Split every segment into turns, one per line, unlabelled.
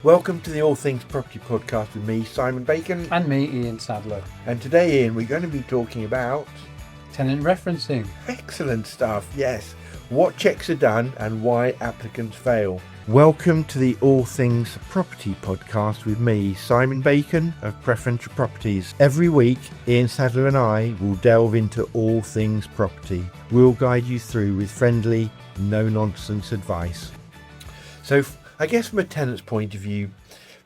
Welcome to the All Things Property Podcast with me, Simon Bacon.
And me, Ian Sadler.
And today, Ian, we're going to be talking about...
tenant referencing.
Excellent stuff, yes. What checks are done and why applicants fail. Welcome to the All Things Property Podcast with me, Simon Bacon of Preferential Properties. Every week, Ian Sadler and I will delve into all things property. We'll guide you through with friendly, no-nonsense advice. So, I guess from a tenant's point of view,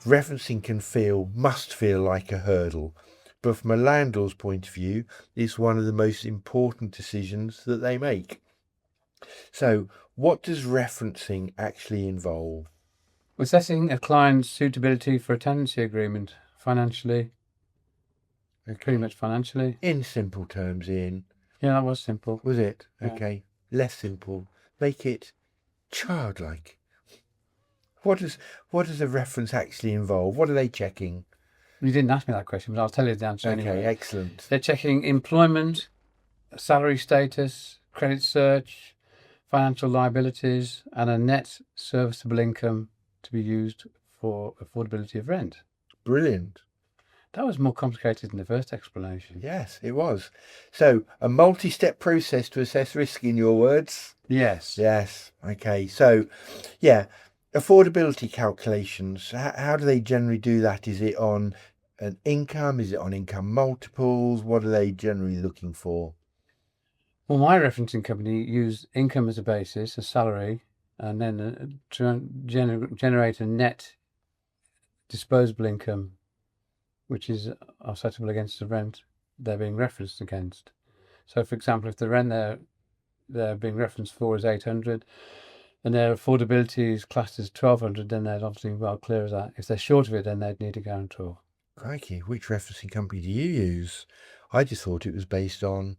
referencing must feel like a hurdle. But from a landlord's point of view, it's one of the most important decisions that they make. So, what does referencing actually involve?
Assessing a client's suitability for a tenancy agreement financially.
Okay.
Pretty much financially.
In simple terms, Ian.
Yeah, that was simple.
Was it?
Yeah.
Okay. Less simple. Make it childlike. What does a reference actually involve? What are they checking?
You didn't ask me that question, but I'll tell you the answer anyway.
Okay, excellent.
They're checking employment, salary status, credit search, financial liabilities, and a net serviceable income to be used for affordability of rent.
Brilliant.
That was more complicated than the first explanation.
Yes, it was. So, a multi-step process to assess risk, in your words?
Yes.
Yes. Okay. So, yeah, affordability calculations. How do they generally do that? Is it on an income? Is it on income multiples? What are they generally looking for?
Well, my referencing company used income as a basis, a salary, and then generate a net disposable income, which is offsetable against the rent they're being referenced against. So, for example, if the rent they're being referenced for is 800, and their affordability is classed as 1,200, then they're obviously well clear of that. If they're short of it, then they'd need a guarantor.
Crikey, which referencing company do you use? I just thought it was based on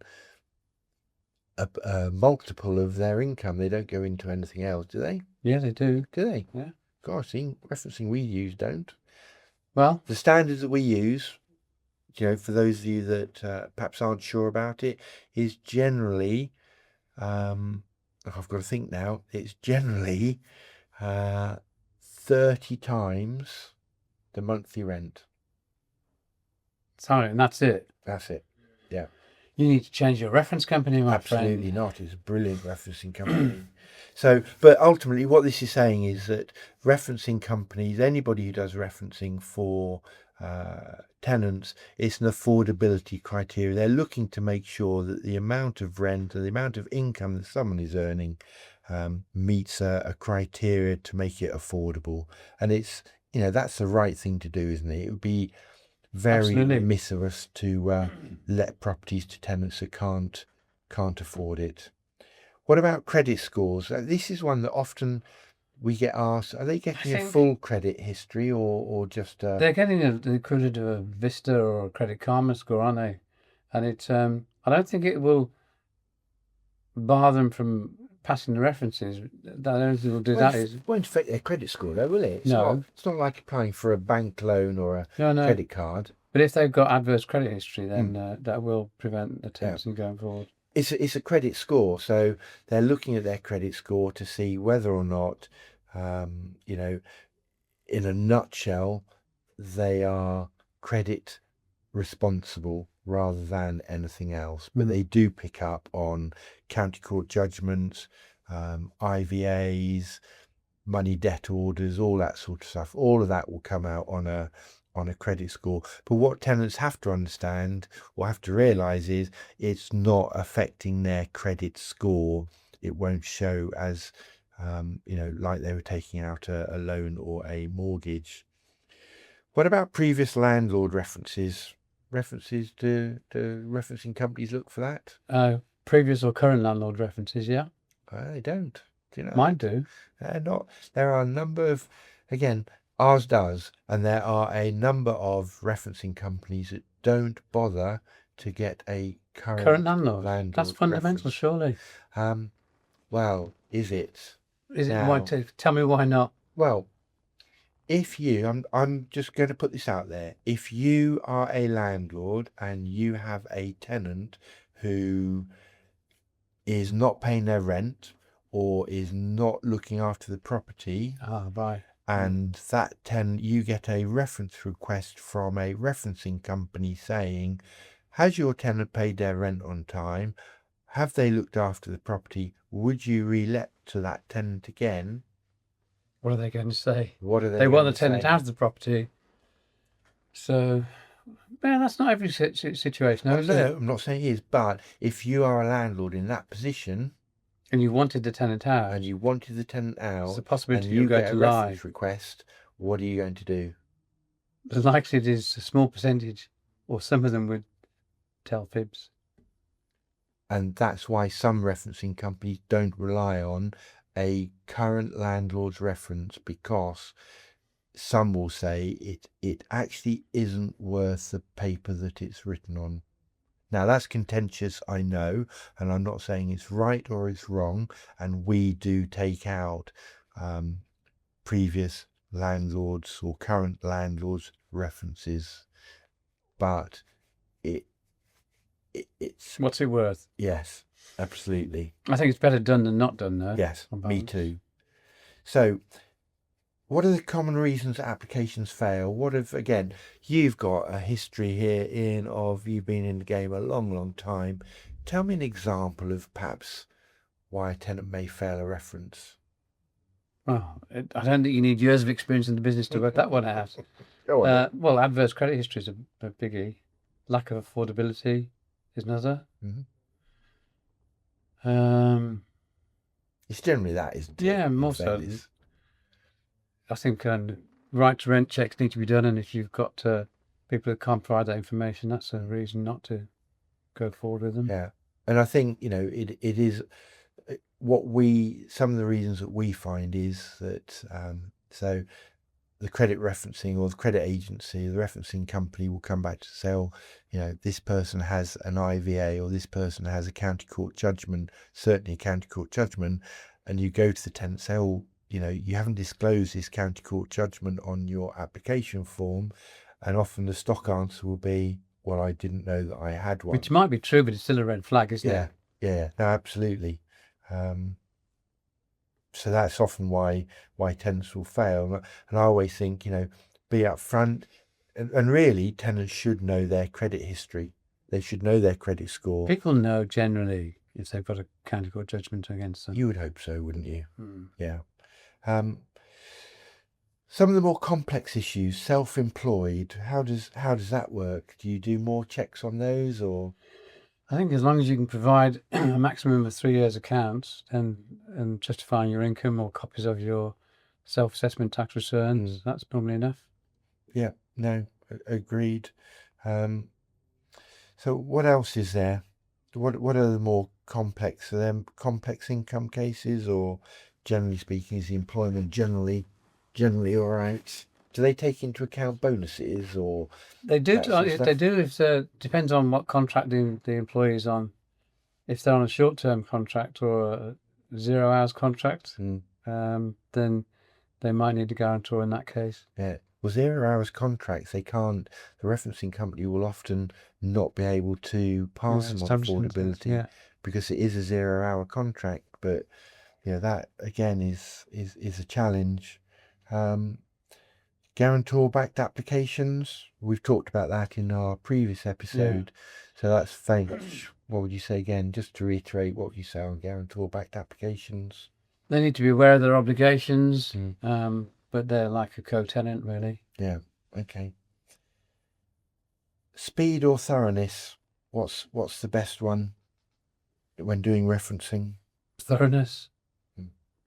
a multiple of their income. They don't go into anything else, do they?
Yeah, they do.
Do they?
Yeah.
Gosh, the referencing we use don't.
Well,
The standards that we use, for those of you that perhaps aren't sure about it, is generally, I've got to think now, it's generally 30 times the monthly rent.
sorry, and that's it.
That's it. Yeah.
You need to change your reference company, my friend.
Absolutely not. It's a brilliant referencing company. So, but ultimately what this is saying is that referencing companies, anybody who does referencing for tenants, it's an affordability criteria. They're looking to make sure that the amount of rent or the amount of income that someone is earning meets a criteria to make it affordable. And it's, that's the right thing to do, isn't it? It would be very
Absolutely.
remiss of us to let properties to tenants that can't afford it. What about credit scores? This is one that often we get asked, are they getting a full credit history or just...
They're getting the equivalent of a Vista or a Credit Karma score, aren't they? And it's I don't think it will bar them from passing the references. The only thing will do that is...
It won't affect their credit score though, will it?
No.
It's not like applying for a bank loan or a
No.
credit card.
But if they've got adverse credit history, then that will prevent attempts in going forward.
It's a credit score, so they're looking at their credit score to see whether or not, in a nutshell, they are credit responsible rather than anything else. But they do pick up on county court judgments, IVAs, money debt orders, all that sort of stuff. All of that will come out on a credit score. But what tenants have to understand or have to realise is it's not affecting their credit score. It won't show as, like they were taking out a loan or a mortgage. What about previous landlord references? References to referencing companies look for that?
Previous or current landlord references, yeah?
They don't. Do you know?
Mine do.
Not. There are a number of, again, ours does, and there are a number of referencing companies that don't bother to get a current landlord.
That's fundamental,
reference.
surely.
Well, is it?
Is it?
Now,
Why? Tell me why not.
Well, if you, I'm just going to put this out there. If you are a landlord and you have a tenant who is not paying their rent or is not looking after the property,
Right.
and that tenant, you get a reference request from a referencing company saying, has your tenant paid their rent on time? Have they looked after the property? Would you re-let to that tenant again?
What are they going to say?
What are
They want the
going to
tenant
say?
out of the property. So, well, that's not every situation, though,
Oh,
is
no,
it?
I'm not saying it is, but if you are a landlord in that position
And you wanted the tenant out,
and you wanted the tenant
there's a
out and
possibility
you
you're going
get
to
a
lie.
reference request, what are you going to do?
The likelihood is a small percentage, or some of them would tell fibs.
And that's why some referencing companies don't rely on a current landlord's reference, because some will say it actually isn't worth the paper that it's written on. Now, that's contentious, I know, and I'm not saying it's right or it's wrong, and we do take out previous landlords or current landlords' references, but it's...
What's it worth?
Yes, absolutely.
I think it's better done than not done, though.
Yes,
on
me
balance.
too. So, what are the common reasons applications fail? What if, again, you've got a history here, Ian, of you've been in the game a long, long time. Tell me an example of perhaps why a tenant may fail a reference.
Well, I don't think you need years of experience in the business to work that one out.
Go on.
Well, adverse credit history is a biggie. Lack of affordability is another.
It's generally that, isn't it?
Yeah, more so. I think right to rent checks need to be done, and if you've got people who can't provide that information, that's a reason not to go forward with them.
Yeah, and I think it is some of the reasons that we find is that so the credit referencing or the credit agency, the referencing company will come back to say, oh, this person has an IVA or this person has a county court judgment, certainly a county court judgment, and you go to the tenant and say, oh, you haven't disclosed this county court judgment on your application form, and often the stock answer will be, well, I didn't know that I had one.
Which might be true, but it's still a red flag, isn't it?
Yeah, no, absolutely. So that's often why tenants will fail. And I always think, be upfront, and really tenants should know their credit history. They should know their credit score.
People know generally if they've got a county court judgment against them.
You would hope so, wouldn't you? Yeah. Some of the more complex issues, self-employed, how does that work? Do you do more checks on those, or?
I think as long as you can provide a maximum of 3 years accounts and justifying your income or copies of your self-assessment tax returns, that's normally enough.
Yeah, no, agreed. So what else is there? What are the more complex? Are them complex income cases, or generally speaking, is the employment generally all right? Do they take into account bonuses, or
they do? They do. If depends on what contract the employee is on. If they're on a short-term contract or a 0 hours contract, then they might need a guarantor in that case.
Yeah. Well, 0 hours contracts, they can't. The referencing company will often not be able to pass them on affordability, because it is a 0 hour contract. But that again is a challenge. Guarantor-backed applications, we've talked about that in our previous episode. So that's thanks. What would you say again? Just to reiterate, what would you say on guarantor-backed applications?
They need to be aware of their obligations, but they're like a co-tenant, really.
Yeah. Okay. Speed or thoroughness? What's the best one when doing referencing?
Thoroughness,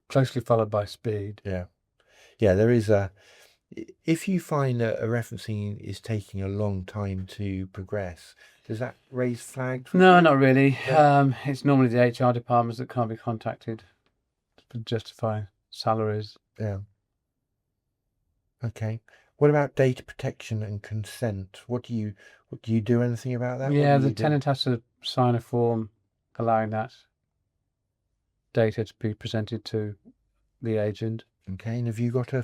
closely followed by speed.
Yeah. There is if you find that a referencing is taking a long time to progress, does that raise flags?
No, not really. It's normally the HR departments that can't be contacted to justify salaries.
Yeah. Okay. What about data protection and consent? Do you do anything about that?
Yeah, the tenant has to sign a form allowing that data to be presented to the agent.
Okay, and have you got a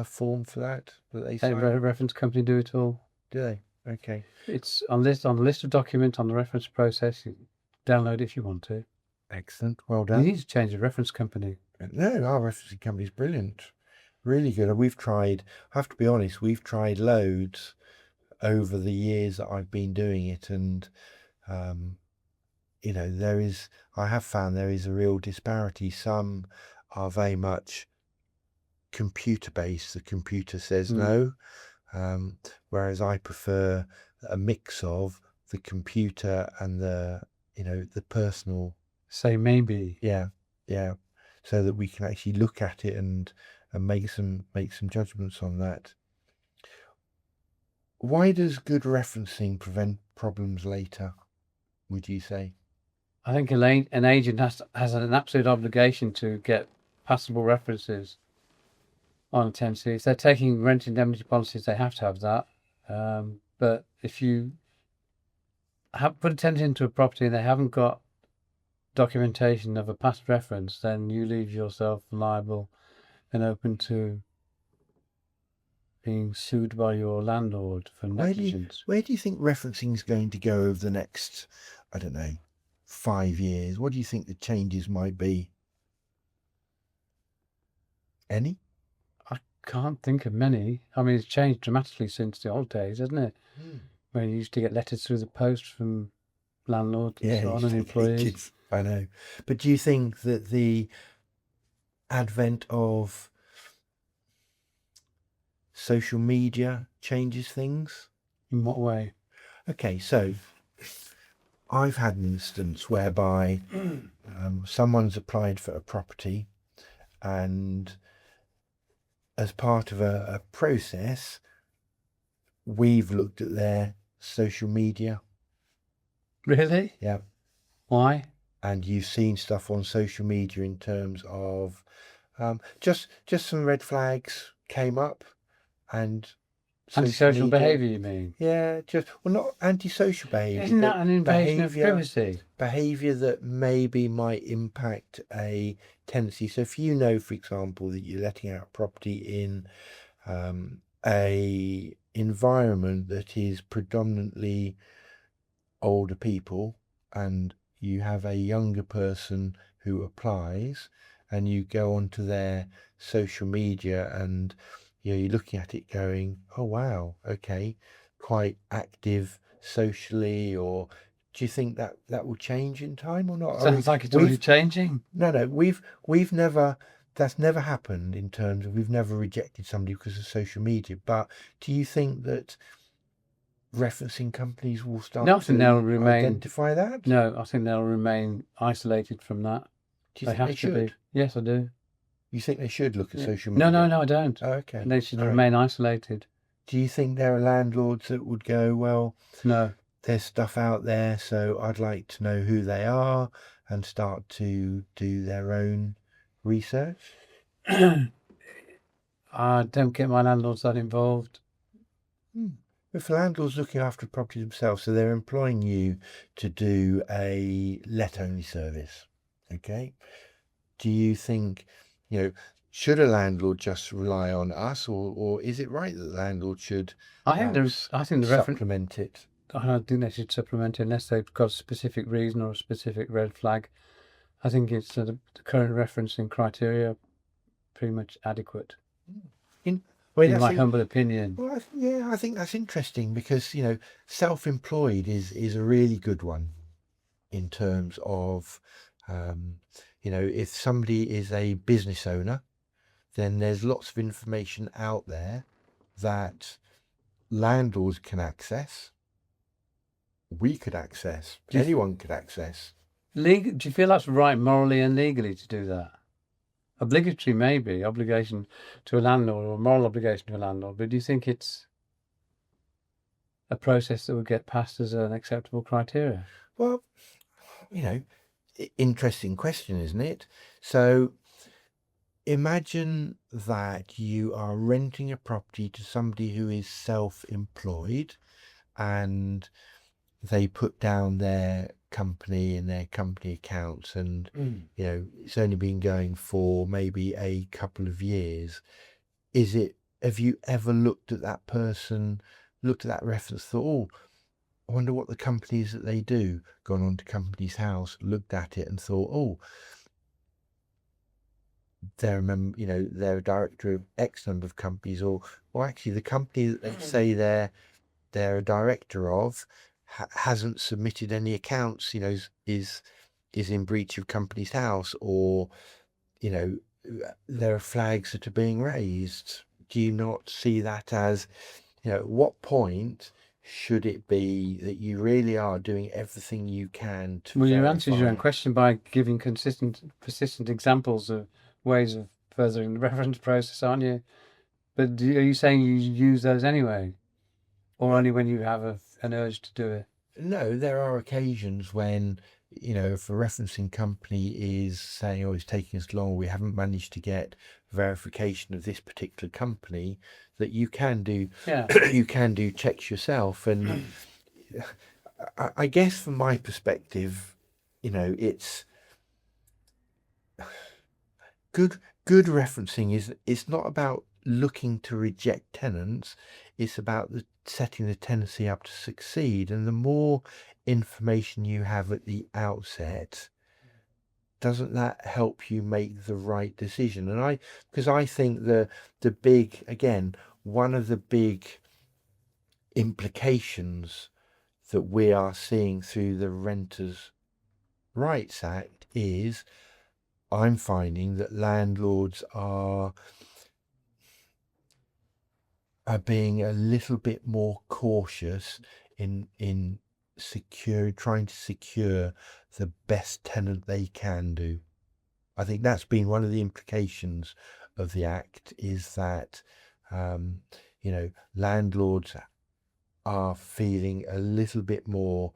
form for that they sign?
The reference company do it all.
Do they? Okay.
It's on the list of documents on the reference process. You download it if you want to.
Excellent. Well done.
You need to change the reference company.
No, our referencing company is brilliant. really good. And we've tried, I have to be honest, we've tried loads over the years that I've been doing it. And, um, I have found there is a real disparity. Some are very much computer based. The computer says no. Whereas I prefer a mix of the computer and the personal.
Say maybe.
Yeah, yeah. So that we can actually look at it and make some judgments on that. Why does good referencing prevent problems later, would you say?
I think an agent has an absolute obligation to get passable references on a tenancy. If they're taking rent indemnity policies, they have to have that. But if you put a tenant into a property and they haven't got documentation of a past reference, then you leave yourself liable and open to being sued by your landlord for negligence.
Where do you think referencing is going to go over the next, I don't know, 5 years? What do you think the changes might be? Any?
I can't think of many. I mean, it's changed dramatically since the old days, hasn't it? When you used to get letters through the post from landlords and so on, and employees.
I know. But do you think that the advent of social media changes things?
In what way?
Okay, so I've had an instance whereby someone's applied for a property, and as part of a process, we've looked at their social media.
Really?
Yeah.
Why?
And you've seen stuff on social media in terms of just some red flags came up, and
Antisocial behaviour, you mean?
Yeah, not antisocial behaviour.
Isn't that an invasion of privacy?
Behaviour that maybe might impact a tenancy. So if you know, for example, that you're letting out a property in a environment that is predominantly older people, and you have a younger person who applies, and you go onto their social media and you're looking at it going, oh wow, okay, quite active socially, or do you think that will change in time or not?
Sounds like it's already changing.
No, we've never, that's never happened in terms of, we've never rejected somebody because of social media. But do you think that referencing companies will start to identify that?
No, I think they'll remain isolated from that.
Do you think they should?
Yes, I do.
You think they should look at social media?
No, I don't.
Oh, okay.
They should remain isolated.
Do you think there are landlords that would go, well,
no,
there's stuff out there, so I'd like to know who they are, and start to do their own research?
I don't get my landlords that involved.
If the landlord's looking after property themselves, so they're employing you to do a let-only service, okay? Do you think, should a landlord just rely on us, or is it right that the landlord should supplement it?
I don't think they should supplement it unless they've got a specific reason or a specific red flag. I think it's the current referencing criteria pretty much adequate. In my humble opinion.
Well, I think that's interesting because, self-employed is a really good one in terms of, if somebody is a business owner, then there's lots of information out there that landlords can access, we could access, anyone could access.
Do you feel that's right morally and legally to do that? Obligatory, maybe, obligation to a landlord, or moral obligation to a landlord, but do you think it's a process that would get passed as an acceptable criteria?
Well, interesting question, isn't it? So imagine that you are renting a property to somebody who is self-employed, and they put down their company and their company accounts, and it's only been going for maybe a couple of years. Have you ever looked at that person, looked at that reference, thought, oh, I wonder what the company is that they do, gone on to Companies House, looked at it and thought, oh, they're a they're a director of X number of companies, or actually the company that they say they're a director of hasn't submitted any accounts, is in breach of Companies House, or there are flags that are being raised. Do you not see that as, at what point should it be that you really are doing everything you can to
Well, you
verify?
answered your own question by giving persistent examples of ways of furthering the reference process, aren't you? But are you saying you use those anyway, or only when you have an urge to do it?
No, there are occasions when, if a referencing company is saying, oh, it's taking us long, we haven't managed to get verification of this particular company, that you can do
Yeah.
you can do checks yourself. And I guess from my perspective, it's good referencing it's not about looking to reject tenants, it's about setting the tenancy up to succeed. And the more information you have at the outset, doesn't that help you make the right decision? And because I think the big, again, one of the big implications that we are seeing through the Renters' Rights Act is, I'm finding that landlords are being a little bit more cautious in trying to secure the best tenant they can do. I think that's been one of the implications of the Act, is that landlords are feeling a little bit more,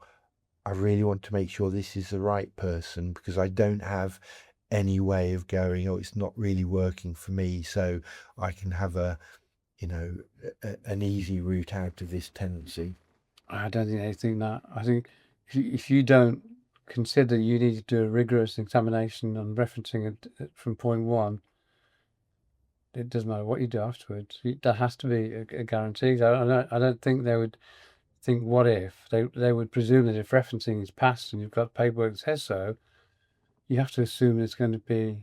I really want to make sure this is the right person, because I don't have any way of going, oh, it's not really working for me, so I can have an easy route out of this tenancy.
I don't think they think that. I think if you don't consider you need to do a rigorous examination on referencing it from point one, it doesn't matter what you do afterwards. There has to be a guarantee. I don't think they would think, what if? They would presume that if referencing is passed and you've got paperwork that says so, you have to assume it's going to be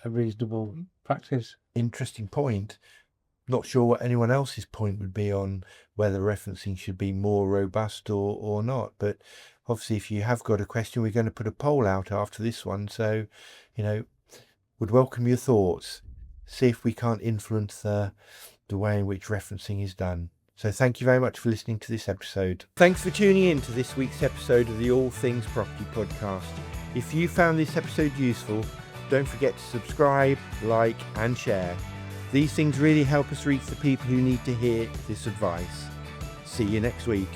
a reasonable practice.
Interesting point. Not sure what anyone else's point would be on whether referencing should be more robust or not. But obviously, if you have got a question, we're going to put a poll out after this one. So, would welcome your thoughts. See if we can't influence the way in which referencing is done. So thank you very much for listening to this episode. Thanks for tuning in to this week's episode of the All Things Property podcast. If you found this episode useful, don't forget to subscribe, like, and share. These things really help us reach the people who need to hear this advice. See you next week.